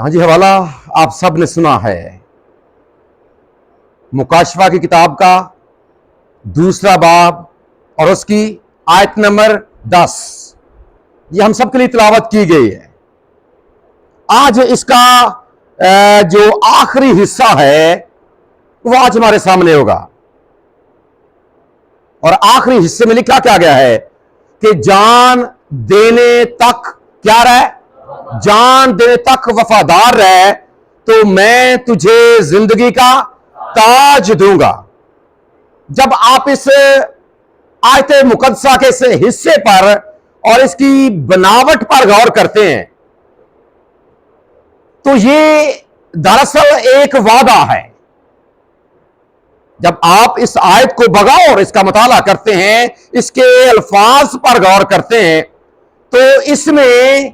ہاں جی، حوالہ آپ سب نے سنا ہے، مکاشفہ کی کتاب کا 2 باب اور اس کی آیت نمبر 10 یہ ہم سب کے لیے تلاوت کی گئی ہے۔ آج اس کا جو آخری حصہ ہے وہ آج ہمارے سامنے ہوگا، اور آخری حصے میں لکھا کیا گیا ہے کہ جان دینے تک کیا رہے، جان دینے تک وفادار رہے تو میں تجھے زندگی کا تاج دوں گا۔ جب آپ اس آیت مقدسہ کے اس حصے پر اور اس کی بناوٹ پر غور کرتے ہیں تو یہ دراصل ایک وعدہ ہے۔ جب آپ اس آیت کو بغور اس کا مطالعہ کرتے ہیں، اس کے الفاظ پر غور کرتے ہیں تو اس میں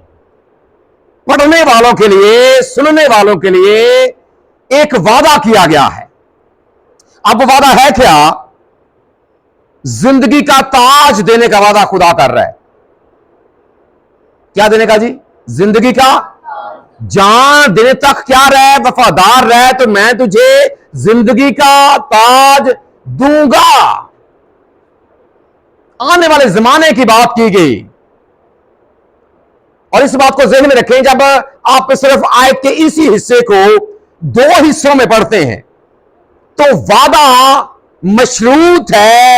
پڑھنے والوں کے لیے، سننے والوں کے لیے ایک وعدہ کیا گیا ہے۔ اب وعدہ ہے کیا؟ زندگی کا تاج دینے کا وعدہ خدا کر رہا ہے۔ کیا دینے کا جی؟ زندگی کا جان دینے تک کیا رہے، وفادار رہے تو میں تجھے زندگی کا تاج دوں گا۔ آنے والے زمانے کی بات کی گئی، اور اس بات کو ذہن میں رکھیں جب آپ صرف آیت کے اسی حصے کو 2 حصوں میں پڑھتے ہیں تو وعدہ مشروط ہے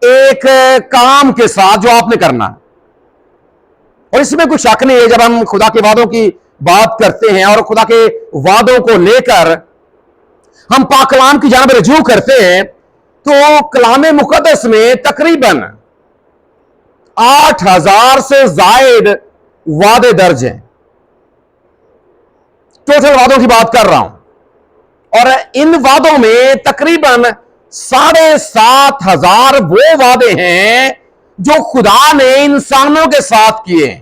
ایک کام کے ساتھ جو آپ نے کرنا ہے، اور اس میں کوئی شک نہیں ہے۔ جب ہم خدا کے وعدوں کی بات کرتے ہیں اور خدا کے وعدوں کو لے کر ہم پاک کلام کی جانب رجوع کرتے ہیں تو کلام مقدس میں تقریباً 8000 سے زائد وعدے درج ہیں۔ ٹوٹل وعدوں کی بات کر رہا ہوں، اور ان وعدوں میں تقریباً 7500 وہ وعدے ہیں جو خدا نے انسانوں کے ساتھ کیے ہیں۔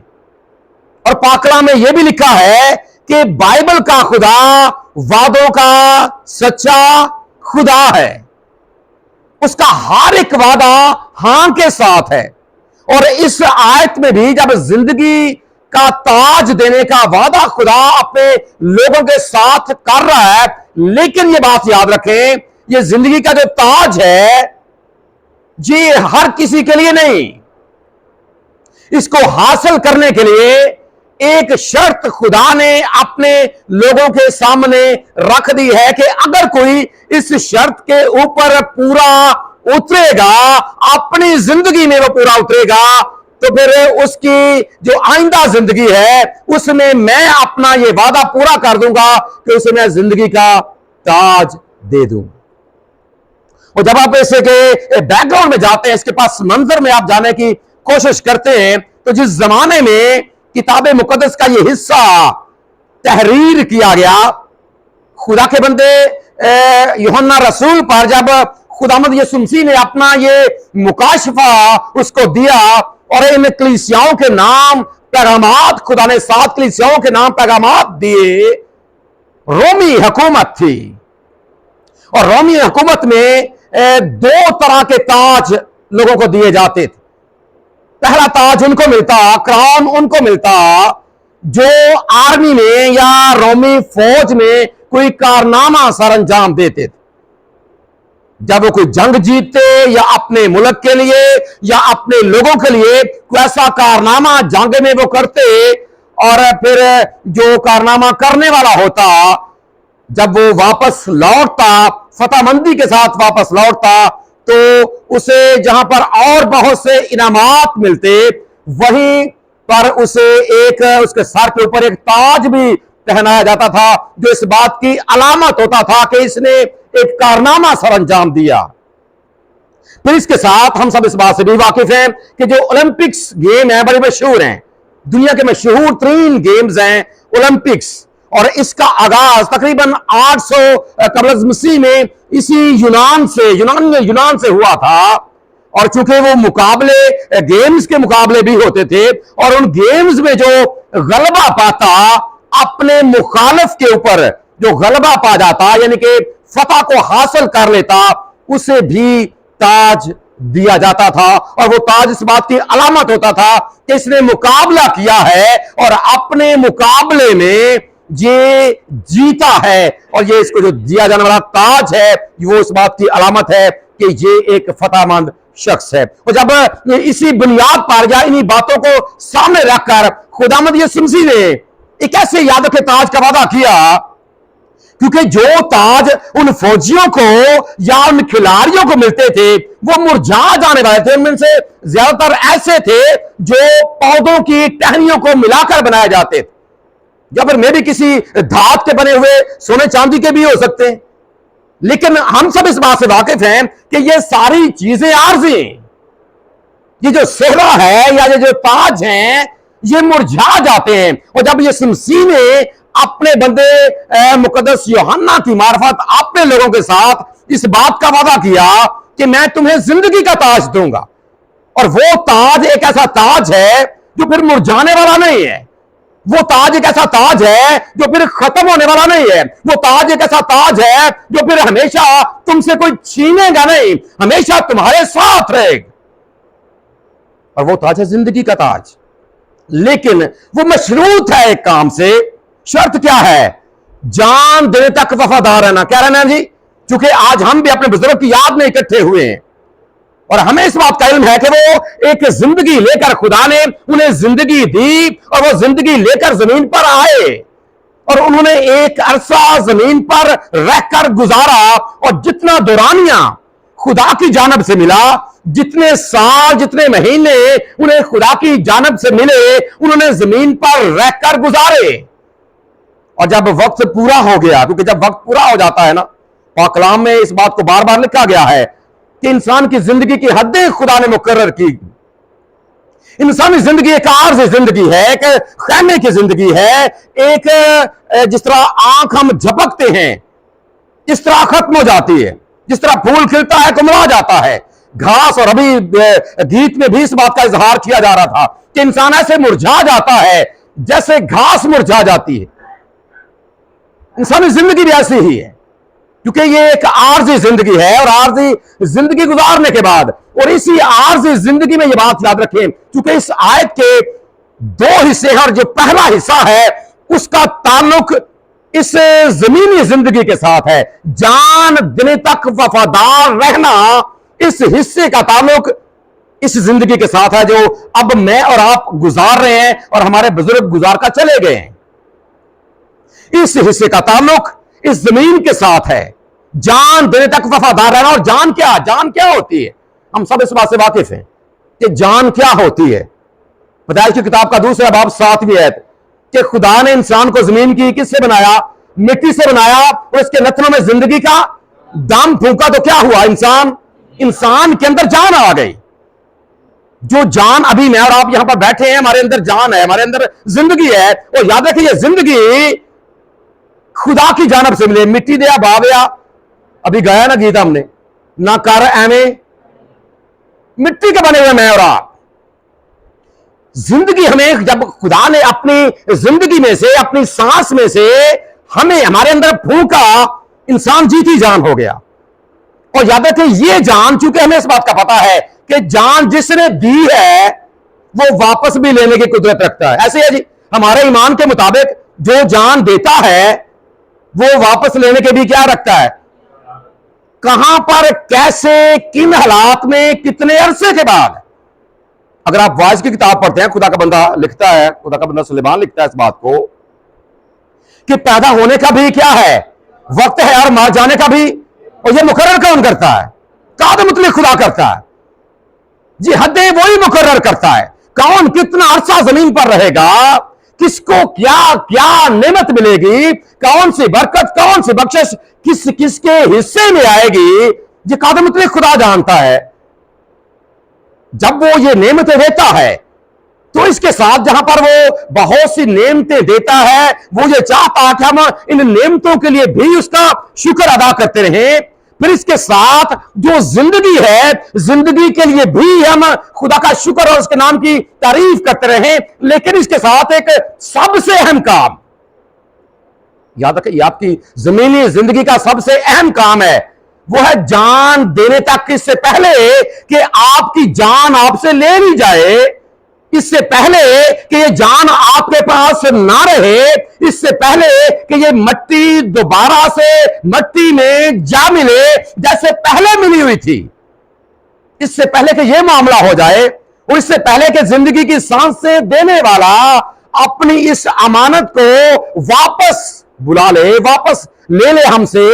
اور پاک کلام میں یہ بھی لکھا ہے کہ بائبل کا خدا وعدوں کا سچا خدا ہے، اس کا ہر ایک وعدہ ہاں کے ساتھ ہے۔ اور اس آیت میں بھی جب زندگی کا تاج دینے کا وعدہ خدا اپنے لوگوں کے ساتھ کر رہا ہے، لیکن یہ بات یاد رکھیں یہ زندگی کا جو تاج ہے یہ ہر کسی کے لیے نہیں۔ اس کو حاصل کرنے کے لیے ایک شرط خدا نے اپنے لوگوں کے سامنے رکھ دی ہے کہ اگر کوئی اس شرط کے اوپر پورا اترے گا، اپنی زندگی میں وہ پورا اترے گا، تو پھر اس کی جو آئندہ زندگی ہے اس میں میں اپنا یہ وعدہ پورا کر دوں گا کہ اسے میں زندگی کا تاج دے دوں۔ اور جب آپ اسے کے بیک گراؤنڈ میں جاتے ہیں، اس کے پاس منظر میں آپ جانے کی کوشش کرتے ہیں، تو جس زمانے میں کتاب مقدس کا یہ حصہ تحریر کیا گیا، خدا کے بندے یوحنا رسول پر جب خداوند یسوع مسیح نے اپنا یہ مکاشفہ اس کو دیا اور ان کلیسیاؤں کے نام پیغامات، خدا نے 7 کلیسیاؤں کے نام پیغامات دیے، رومی حکومت تھی، اور رومی حکومت میں 2 طرح کے تاج لوگوں کو دیے جاتے تھے۔ پہلا تاج ان کو ملتا، کراؤن ان کو ملتا جو آرمی میں یا رومی فوج میں کوئی کارنامہ سر انجام دیتے تھے۔ جب وہ کوئی جنگ جیتتے یا اپنے ملک کے لیے یا اپنے لوگوں کے لیے کوئی ایسا کارنامہ جنگ میں وہ کرتے، اور پھر جو کارنامہ کرنے والا ہوتا جب وہ واپس لوٹتا، فتح مندی کے ساتھ واپس لوٹتا، تو اسے جہاں پر اور بہت سے انعامات ملتے وہیں پر اسے اس کے سر کے اوپر ایک تاج بھی پہنایا جاتا تھا جو اس بات کی علامت ہوتا تھا کہ اس نے ایک کارنامہ سر انجام دیا۔ پھر اس کے ساتھ ہم سب اس بات سے بھی واقف ہیں کہ جو اولمپکس گیم ہیں بڑے مشہور ہیں، دنیا کے مشہور ترین گیمز ہیں اولمپکس، اور اس کا آغاز تقریباً 800 قبل از مسیح میں اسی یونان سے ہوا تھا، اور چونکہ وہ مقابلے گیمز کے مقابلے بھی ہوتے تھے، اور ان گیمز میں جو غلبہ پاتا اپنے مخالف کے اوپر جو غلبہ پا جاتا یعنی کہ فتح کو حاصل کر لیتا، اسے بھی تاج دیا جاتا تھا، اور وہ تاج اس بات کی علامت ہوتا تھا کہ اس نے مقابلہ کیا ہے اور اپنے مقابلے میں یہ جیتا ہے، اور یہ اس کو جو دیا جانے والا تاج ہے وہ اس بات کی علامت ہے کہ یہ ایک فتح مند شخص ہے۔ اور جب اسی بنیاد پر یا انہی باتوں کو سامنے رکھ کر خداوند یسوع مسیح نے ایک ایسے یاد کے تاج کا وعدہ کیا، کیونکہ جو تاج ان فوجیوں کو یا ان کھلاڑیوں کو ملتے تھے وہ مرجھا جانے والے تھے، ان میں سے زیادہ تر ایسے تھے جو پودوں کی ٹہنیوں کو ملا کر بنائے جاتے تھے، یا پھر میں بھی کسی دھات کے بنے ہوئے سونے چاندی کے بھی ہو سکتے ہیں، لیکن ہم سب اس بات سے واقف ہیں کہ یہ ساری چیزیں عارضی ہیں۔ یہ جو صحرا ہے یا یہ جو تاج ہیں یہ مرجھا جاتے ہیں، اور جب یسوع مسیح نے اپنے بندے مقدس یوحنا کی معرفت اپنے لوگوں کے ساتھ اس بات کا وعدہ کیا کہ میں تمہیں زندگی کا تاج دوں گا، اور وہ تاج ایک ایسا تاج ہے جو پھر مرجھانے والا نہیں ہے، وہ تاج ایک ایسا تاج ہے جو پھر ختم ہونے والا نہیں ہے، وہ تاج ایک ایسا تاج ہے جو پھر ہمیشہ تم سے کوئی چھینے گا نہیں، ہمیشہ تمہارے ساتھ رہے گا، اور وہ تاج ہے زندگی کا تاج۔ لیکن وہ مشروط ہے ایک کام سے۔ شرط کیا ہے؟ جان دینے تک وفادار رہنا۔ کیا رہنا ہے جی؟ چونکہ آج ہم بھی اپنے بزرگ کی یاد میں اکٹھے ہوئے ہیں، اور ہمیں اس بات کا علم ہے کہ وہ ایک زندگی لے کر خدا نے انہیں زندگی دی، اور وہ زندگی لے کر زمین پر آئے، اور انہوں نے ایک عرصہ زمین پر رہ کر گزارا، اور جتنا دورانیہ خدا کی جانب سے ملا، جتنے سال جتنے مہینے انہیں خدا کی جانب سے ملے، انہوں نے زمین پر رہ کر گزارے۔ اور جب وقت پورا ہو گیا، کیونکہ جب وقت پورا ہو جاتا ہے نا، پاک کلام میں اس بات کو بار بار لکھا گیا ہے کہ انسان کی زندگی کی حدیں خدا نے مقرر کی۔ انسانی زندگی ایک عارضی زندگی ہے، ایک خیمے کی زندگی ہے، ایک جس طرح آنکھ ہم جھپکتے ہیں اس طرح ختم ہو جاتی ہے، جس طرح پھول کھلتا ہے کملا جاتا ہے، گھاس، اور ابھی گیت میں بھی اس بات کا اظہار کیا جا رہا تھا کہ انسان ایسے مرجھا جاتا ہے جیسے گھاس مرجھا جاتی ہے۔ انسانی زندگی بھی ایسی ہی ہے، کیونکہ یہ ایک عارضی زندگی ہے، اور عارضی زندگی گزارنے کے بعد، اور اسی عارضی زندگی میں یہ بات یاد رکھیں، کیونکہ اس آیت کے دو حصے ہیں، اور جو پہلا حصہ ہے اس کا تعلق اس زمینی زندگی کے ساتھ ہے، جان دینے تک وفادار رہنا، اس حصے کا تعلق اس زندگی کے ساتھ ہے جو اب میں اور آپ گزار رہے ہیں اور ہمارے بزرگ گزار کر چلے گئے ہیں۔ اس حصے کا تعلق اس زمین کے ساتھ ہے، جان دینے تک وفادار رہنا۔ اور جان کیا ہوتی ہے؟ ہم سب اس بات سے واقف ہیں کہ جان کیا ہوتی ہے۔ پیدائش کی کتاب کا 2 باب 7ویں آیت کہ خدا نے انسان کو زمین کی کس سے بنایا؟ مٹی سے بنایا، اور اس کے نتنوں میں زندگی کا دم پھونکا، تو کیا ہوا؟ انسان کے اندر جان آ گئی۔ جو جان ابھی میں اور آپ یہاں پر بیٹھے ہیں، ہمارے اندر جان ہے، ہمارے اندر زندگی ہے، اور یاد رکھیں یہ زندگی خدا کی جانب سے ملے۔ مٹی دیا باویا، ابھی گایا نا گیت ہم نے، نہ کر ایویں، مٹی کے بنے ہوئے میں اور آپ۔ زندگی ہمیں جب خدا نے اپنی زندگی میں سے، اپنی سانس میں سے ہمیں ہمارے اندر پھونکا، انسان جیتی جان ہو گیا۔ اور یاد رکھیں یہ جان، چونکہ ہمیں اس بات کا پتا ہے کہ جان جس نے دی ہے وہ واپس بھی لینے کی قدرت رکھتا ہے۔ ایسے ہے جی، ہمارے ایمان کے مطابق جو جان دیتا ہے وہ واپس لینے کے بھی کیا رکھتا ہے؟ کہاں پر، کیسے، کن حالات میں، کتنے عرصے کے بعد۔ اگر آپ وائز کی کتاب پڑھتے ہیں، خدا کا بندہ لکھتا ہے، خدا کا بندہ سلیمان لکھتا ہے اس بات کو کہ پیدا ہونے کا بھی کیا ہے؟ وقت ہے، اور مار جانے کا بھی، اور یہ مقرر کون کرتا ہے؟ قادر مطلق خدا کرتا ہے جی، حدیں وہی مقرر کرتا ہے۔ کون کتنا عرصہ زمین پر رہے گا، کس کو کیا کیا نعمت ملے گی، کون سی برکت، کون سی بخشش کس کے حصے میں آئے گی، یہ قادر مطلق خدا جانتا ہے۔ جب وہ یہ نعمتیں دیتا ہے تو اس کے ساتھ جہاں پر وہ بہت سی نعمتیں دیتا ہے، وہ یہ چاہتا کہ ہم ان نعمتوں کے لیے بھی اس کا شکر ادا کرتے رہیں۔ پھر اس کے ساتھ جو زندگی ہے، زندگی کے لیے بھی ہم خدا کا شکر اور اس کے نام کی تعریف کرتے رہیں۔ لیکن اس کے ساتھ ایک سب سے اہم کام، یاد رکھیں یہ آپ کی زمینی زندگی کا سب سے اہم کام ہے، وہ ہے جان دینے تک، اس سے پہلے کہ آپ کی جان آپ سے لے لی جائے، اس سے پہلے کہ یہ جان آپ کے پاس نہ رہے، اس سے پہلے کہ یہ مٹی دوبارہ سے مٹی میں جا ملے جیسے پہلے ملی ہوئی تھی، اس سے پہلے کہ یہ معاملہ ہو جائے، اور اس سے پہلے کہ زندگی کی سانسیں دینے والا اپنی اس امانت کو واپس بلا لے، واپس لے لے ہم سے،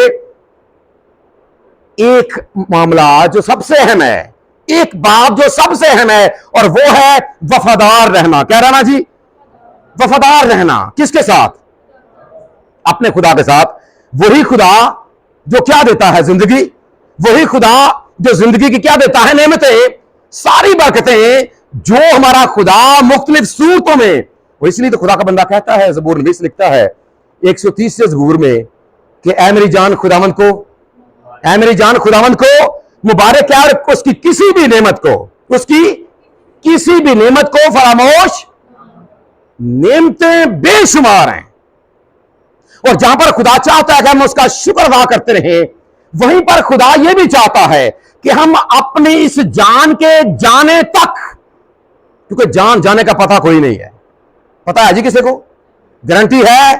ایک معاملہ جو سب سے اہم ہے، ایک بات جو سب سے اہم ہے، اور وہ ہے وفادار رہنا۔ کیا رہنا جی؟ وفادار رہنا۔ کس کے ساتھ؟ اپنے خدا کے ساتھ۔ وہی خدا جو کیا دیتا ہے؟ زندگی۔ وہی خدا جو زندگی کی کیا دیتا ہے؟ نعمتیں، ساری برکتیں جو ہمارا خدا مختلف صورتوں میں، وہ اس لیے تو خدا کا بندہ کہتا ہے، زبور نویس لکھتا ہے 130 زبور میں کہ اے میری جان خداوند کو، اے میری جان خداوند کو مبارک ہے، اور اس کی کسی بھی نعمت کو، اس کی کسی بھی نعمت کو فراموش، نعمتیں بے شمار ہیں، اور جہاں پر خدا چاہتا ہے کہ ہم اس کا شکر ادا کرتے رہیں، وہیں پر خدا یہ بھی چاہتا ہے کہ ہم اپنی اس جان کے جانے تک، کیونکہ جان جانے کا پتہ کوئی نہیں ہے، پتہ ہے جی کسی کو؟ گارنٹی ہے؟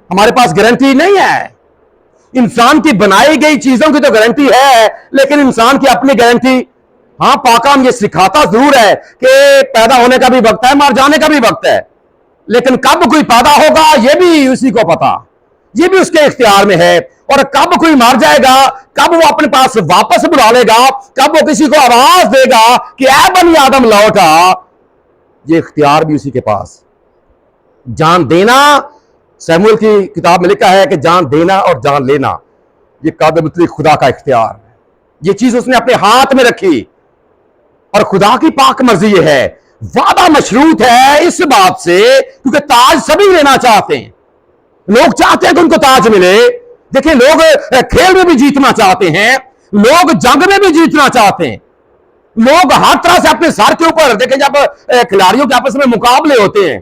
ہمارے پاس گارنٹی نہیں ہے۔ انسان کی بنائی گئی چیزوں کی تو گارنٹی ہے، لیکن انسان کی اپنی گارنٹی، ہاں پاک ہم یہ سکھاتا ضرور ہے کہ پیدا ہونے کا بھی وقت ہے، مر جانے کا بھی وقت ہے، لیکن کب کوئی پیدا ہوگا یہ بھی اسی کو پتا، یہ بھی اس کے اختیار میں ہے، اور کب کوئی مر جائے گا، کب وہ اپنے پاس واپس بلا لے گا، کب وہ کسی کو آواز دے گا کہ اے بنی آدم لوٹ آ، یہ اختیار بھی اسی کے پاس۔ جان دینا، سیموئیل کی کتاب میں لکھا ہے کہ جان دینا اور جان لینا یہ قادر مطلق خدا کا اختیار ہے، یہ چیز اس نے اپنے ہاتھ میں رکھی، اور خدا کی پاک مرضی یہ ہے، وعدہ مشروط ہے اس بات سے، کیونکہ تاج سبھی لینا چاہتے ہیں، لوگ چاہتے ہیں کہ ان کو تاج ملے۔ دیکھیں، لوگ کھیل میں بھی جیتنا چاہتے ہیں، لوگ جنگ میں بھی جیتنا چاہتے ہیں، لوگ ہر طرح سے اپنے سر کے اوپر، دیکھیں جب کھلاڑیوں کے آپس میں مقابلے ہوتے ہیں،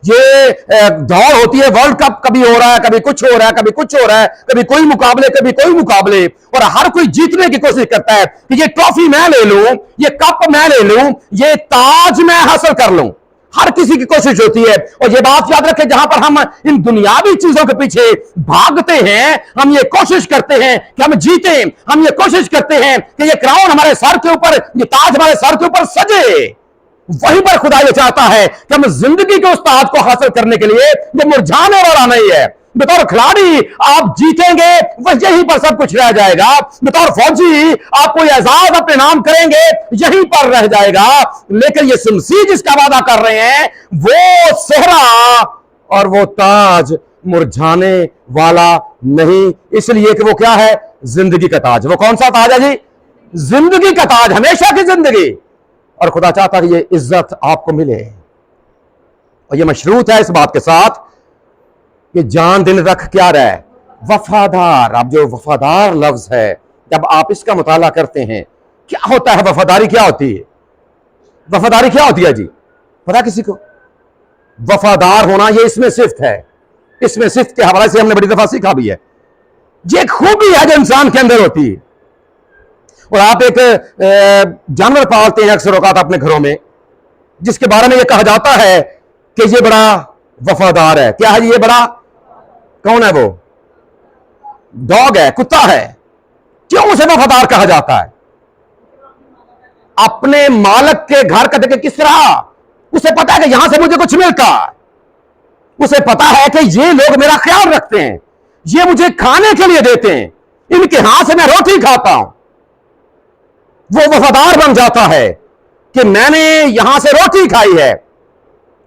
یہ دوڑ ہوتی ہے، ورلڈ کپ کبھی ہو رہا ہے، کبھی کچھ ہو رہا ہے، کبھی کچھ ہو رہا ہے، کبھی کوئی مقابلے، کبھی کوئی مقابلے، اور ہر کوئی جیتنے کی کوشش کرتا ہے کہ یہ ٹرافی میں لے لوں، یہ کپ میں لے لوں، یہ تاج میں حاصل کر لوں، ہر کسی کی کوشش ہوتی ہے۔ اور یہ بات یاد رکھیں، جہاں پر ہم ان دنیاوی چیزوں کے پیچھے بھاگتے ہیں، ہم یہ کوشش کرتے ہیں کہ ہم جیتیں، ہم یہ کوشش کرتے ہیں کہ یہ کراؤن ہمارے سر کے اوپر، یہ تاج ہمارے سر کے اوپر سجے، وہیں پر خدا یہ چاہتا ہے کہ ہم زندگی کے اس تاج کو حاصل کرنے کے لیے جو مرجھانے والا نہیں ہے، بطور کھلاڑی آپ جیتیں گے، بس یہیں پر سب کچھ رہ جائے گا، بطور فوجی آپ کوئی اعزاز اپنے نام کریں گے، یہیں پر رہ جائے گا، لیکن یہ مسیح جس کا وعدہ کر رہے ہیں وہ صحرا اور وہ تاج مرجھانے والا نہیں، اس لیے کہ وہ کیا ہے؟ زندگی کا تاج۔ وہ کون سا تاج ہے جی؟ زندگی کا تاج، ہمیشہ کی زندگی، اور خدا چاہتا کہ یہ عزت آپ کو ملے، اور یہ مشروط ہے اس بات کے ساتھ کہ جان دن تک کیا رہے؟ وفادار۔ اب جو وفادار لفظ ہے، جب آپ اس کا مطالعہ کرتے ہیں، کیا ہوتا ہے؟ وفاداری کیا ہوتی ہے؟ وفاداری کیا ہوتی ہے جی؟ پتا کسی کو؟ وفادار ہونا یہ اس میں صفت ہے، اس میں صفت کے حوالے سے ہم نے بڑی دفعہ سیکھا بھی ہے، یہ ایک خوبی ہے جو انسان کے اندر ہوتی ہے۔ اور آپ ایک جانور پالتے ہیں اکثر اوقات اپنے گھروں میں، جس کے بارے میں یہ کہا جاتا ہے کہ یہ بڑا وفادار ہے۔ کیا ہے جی؟ یہ بڑا، کون ہے وہ؟ ڈاگ ہے، کتا ہے۔ کیوں اسے وفادار کہا جاتا ہے؟ اپنے مالک کے گھر کا دیکھیں کس طرح، اسے پتا ہے کہ یہاں سے مجھے کچھ ملتا ہے، اسے پتا ہے کہ یہ لوگ میرا خیال رکھتے ہیں، یہ مجھے کھانے کے لیے دیتے ہیں، ان کے ہاتھ سے میں روٹی کھاتا ہوں۔ وہ وفادار بن جاتا ہے کہ میں نے یہاں سے روٹی کھائی ہے۔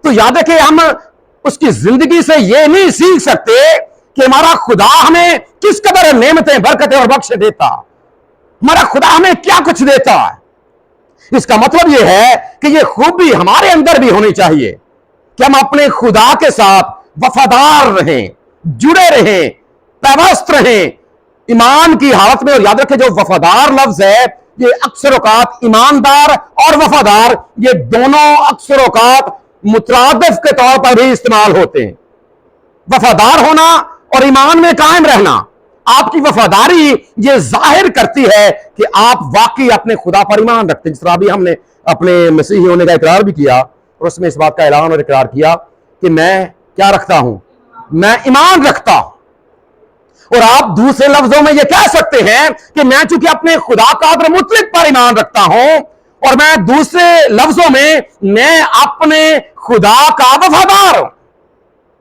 تو یاد ہے کہ ہم اس کی زندگی سے یہ نہیں سیکھ سکتے کہ ہمارا خدا ہمیں کس قدر نعمتیں، برکتیں اور بخش دیتا، ہمارا خدا ہمیں کیا کچھ دیتا ہے۔ اس کا مطلب یہ ہے کہ یہ خوبی ہمارے اندر بھی ہونی چاہیے کہ ہم اپنے خدا کے ساتھ وفادار رہیں، جڑے رہیں، پیوست رہیں ایمان کی حالت میں۔ اور یاد رکھیں، جو وفادار لفظ ہے یہ اکثر اوقات ایماندار اور وفادار یہ دونوں اکثر اوقات مترادف کے طور پر بھی استعمال ہوتے ہیں۔ وفادار ہونا اور ایمان میں قائم رہنا، آپ کی وفاداری یہ ظاہر کرتی ہے کہ آپ واقعی اپنے خدا پر ایمان رکھتے ہیں، جس طرح ابھی ہم نے اپنے مسیحی ہونے کا اقرار بھی کیا اور اس میں اس بات کا اعلان اور اقرار کیا کہ میں کیا رکھتا ہوں؟ میں ایمان رکھتا ہوں. اور آپ دوسرے لفظوں میں یہ کہہ سکتے ہیں کہ میں چونکہ اپنے خدا قادر مطلق پر ایمان رکھتا ہوں، اور میں دوسرے لفظوں میں اپنے خدا کا وفادار ہوں.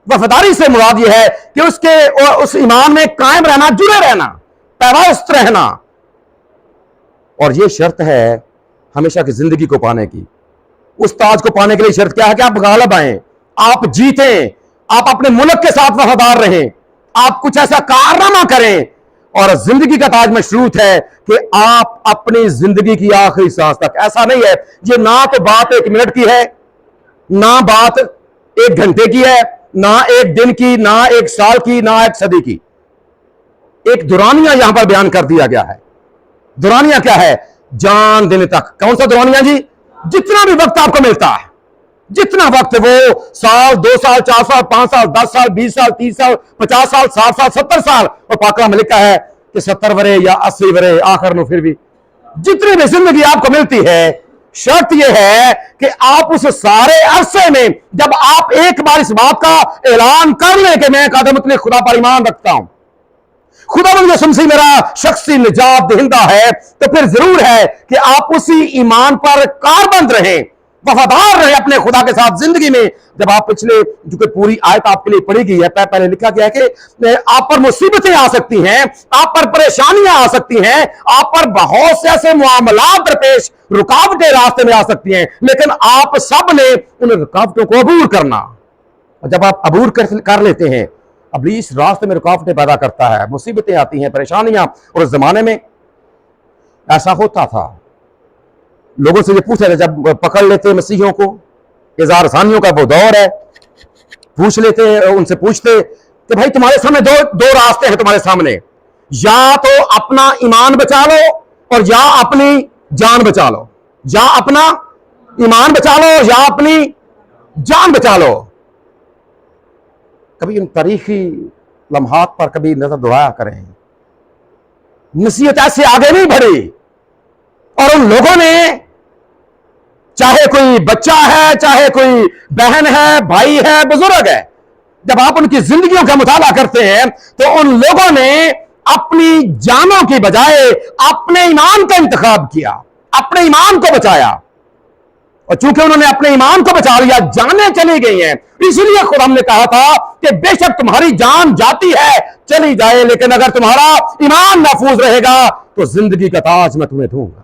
وفاداری سے مراد یہ ہے کہ اس ایمان میں قائم رہنا، جڑے رہنا، پیوست رہنا. اور یہ شرط ہے ہمیشہ کی زندگی کو پانے کی. اس تاج کو پانے کے لیے شرط کیا ہے کہ آپ غالب آئیں، آپ جیتیں، آپ اپنے ملک کے ساتھ وفادار رہیں، آپ کچھ ایسا کارنامہ کریں. اور زندگی کا تاج مشروط ہے کہ آپ اپنی زندگی کی آخری سانس تک. ایسا نہیں ہے یہ نہ تو بات 1 منٹ کی ہے، نہ بات 1 گھنٹے کی ہے، نہ 1 دن کی، نہ 1 سال کی، نہ 1 صدی کی. ایک دورانیہ یہاں پر بیان کر دیا گیا ہے. دورانیہ کیا ہے؟ جان دینے تک. کون سا دورانیہ جی؟ جتنا بھی وقت آپ کو ملتا ہے، جتنا وقت، وہ سال، 2 سال، 4 سال، 5 سال، 10 سال، 20 سال، 30 سال، 50 سال، 60 سال، 70 سال. اور پاک کلام میں لکھا ہے کہ 70 ورے یا 80 ورے آخر میں پھر بھی جتنی بھی زندگی آپ کو ملتی ہے، شرط یہ ہے کہ آپ اس سارے عرصے میں جب آپ ایک بار اس بات کا اعلان کر لیں کہ میں قادر مطلق خدا پر ایمان رکھتا ہوں، خدا بند یسوع مسیح میرا شخصی نجات دہندہ ہے، تو پھر ضرور ہے کہ آپ اسی ایمان پر کاربند رہیں، وفادار رہیں اپنے خدا کے ساتھ زندگی میں. جب آپ پچھلے جو کہ پوری آیت آپ کے لیے پڑھی گئی ہے، پہلے لکھا گیا ہے کہ آپ پر مصیبتیں آ سکتی ہیں، آپ پر پریشانیاں آ سکتی ہیں، آپ پر بہت سے ایسے معاملات درپیش، رکاوٹیں راستے میں آ سکتی ہیں، لیکن آپ سب نے ان رکاوٹوں کو عبور کرنا. اور جب آپ عبور کر لیتے ہیں، ابلیس راستے میں رکاوٹیں پیدا کرتا ہے، مصیبتیں آتی ہیں، پریشانیاں. اور اس زمانے میں ایسا ہوتا تھا، لوگوں سے یہ پوچھا تھا جب پکڑ لیتے مسیحیوں کو، اظہار ثانیوں کا وہ دور ہے، پوچھ لیتے، ان سے پوچھتے کہ بھائی تمہارے سامنے دو راستے ہیں تمہارے سامنے، یا تو اپنا ایمان بچا لو اور یا اپنی جان بچا لو، یا اپنا ایمان بچا لو یا اپنی جان بچا لو. کبھی ان تاریخی لمحات پر کبھی نظر دوڑایا کریں. نصیحت ایسے آگے نہیں بڑھی، اور ان لوگوں نے، چاہے کوئی بچہ ہے، چاہے کوئی بہن ہے، بھائی ہے، بزرگ ہے، جب آپ ان کی زندگیوں کا مطالعہ کرتے ہیں تو ان لوگوں نے اپنی جانوں کی بجائے اپنے ایمان کا انتخاب کیا، اپنے ایمان کو بچایا. اور چونکہ انہوں نے اپنے ایمان کو بچا لیا، جانیں چلی گئی ہیں. اسی لیے خدا نے کہا تھا کہ بے شک تمہاری جان جاتی ہے چلی جائے، لیکن اگر تمہارا ایمان محفوظ رہے گا تو زندگی کا تاج میں تمہیں دوں گا.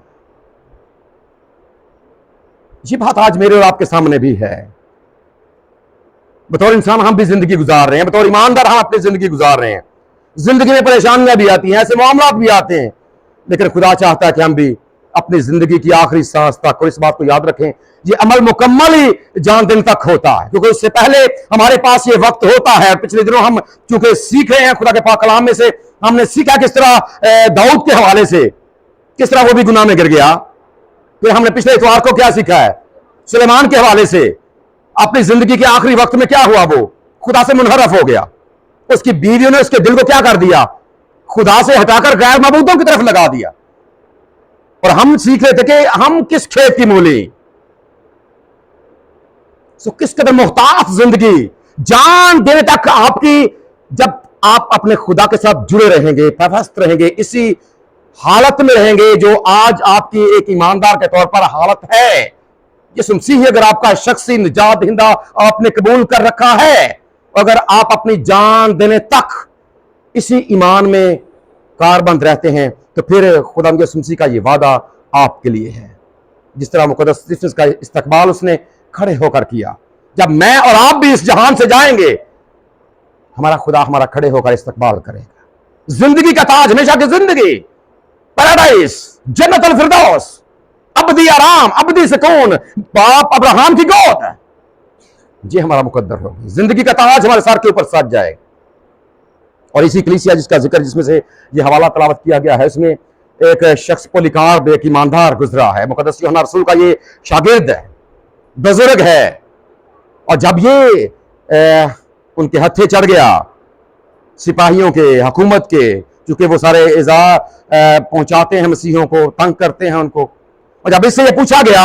یہ بات آج میرے اور آپ کے سامنے بھی ہے. بطور انسان ہم بھی زندگی گزار رہے ہیں، بطور ایماندار ہم اپنی زندگی گزار رہے ہیں. زندگی میں پریشانیاں بھی آتی ہیں، ایسے معاملات بھی آتے ہیں، لیکن خدا چاہتا ہے کہ ہم بھی اپنی زندگی کی آخری سانس تک، اور اس بات کو یاد رکھیں یہ عمل مکمل ہی جان دن تک ہوتا ہے، کیونکہ اس سے پہلے ہمارے پاس یہ وقت ہوتا ہے. پچھلے دنوں ہم چونکہ سیکھ رہے ہیں خدا کے پاک کلام میں سے، ہم نے سیکھا کس طرح داؤد کے حوالے سے کس طرح وہ بھی گناہ میں گر گیا. پھر ہم نے پچھلے اتوار کو کیا سیکھا ہے سلیمان کے حوالے سے، اپنی زندگی کے آخری وقت میں کیا ہوا، وہ خدا سے منحرف ہو گیا. اس کی بیویوں نے اس کے دل کو کیا کر دیا، خدا سے ہٹا کر غیر معبودوں کی طرف لگا دیا. اور ہم سیکھ رہے تھے کہ ہم کس کھیت کی مولی، کس قدر محتاط زندگی، جان دینے تک آپ کی. جب آپ اپنے خدا کے ساتھ جڑے رہیں گے، پیوست رہیں گے، اسی حالت میں رہیں گے جو آج آپ کی ایک ایماندار کے طور پر حالت ہے. یسوع مسیح اگر آپ کا شخصی نجات دہندہ آپ نے قبول کر رکھا ہے، اگر آپ اپنی جان دینے تک اسی ایمان میں کاربند رہتے ہیں، تو پھر خدا یسوع مسیح کا یہ وعدہ آپ کے لیے ہے. جس طرح مقدس اسطیفنس کا استقبال اس نے کھڑے ہو کر کیا، جب میں اور آپ بھی اس جہان سے جائیں گے، ہمارا خدا ہمارا کھڑے ہو کر استقبال کرے گا. زندگی کا تاج، ہمیشہ کی زندگی، پیراڈائز، جنت الفردوس، ابدی آرام، ابدی سکون، باپ ابراہم کی گود، یہ ہمارا مقدر ہوگی. زندگی کا تاج ہمارے سر کے اوپر سج جائے. اور اسی کلیسیا جس کا ذکر، جس میں سے یہ حوالہ تلاوت کیا گیا ہے، اس میں ایک شخص پولیکارپ ایک ایماندار گزرا ہے، مقدس یوحنا رسول کا یہ شاگرد ہے، بزرگ ہے. اور جب یہ ان کے ہتھے چڑھ گیا، سپاہیوں کے، حکومت کے، چونکہ وہ سارے ایذا پہنچاتے ہیں مسیحیوں کو، تنگ کرتے ہیں ان کو، اور جب اس سے یہ پوچھا گیا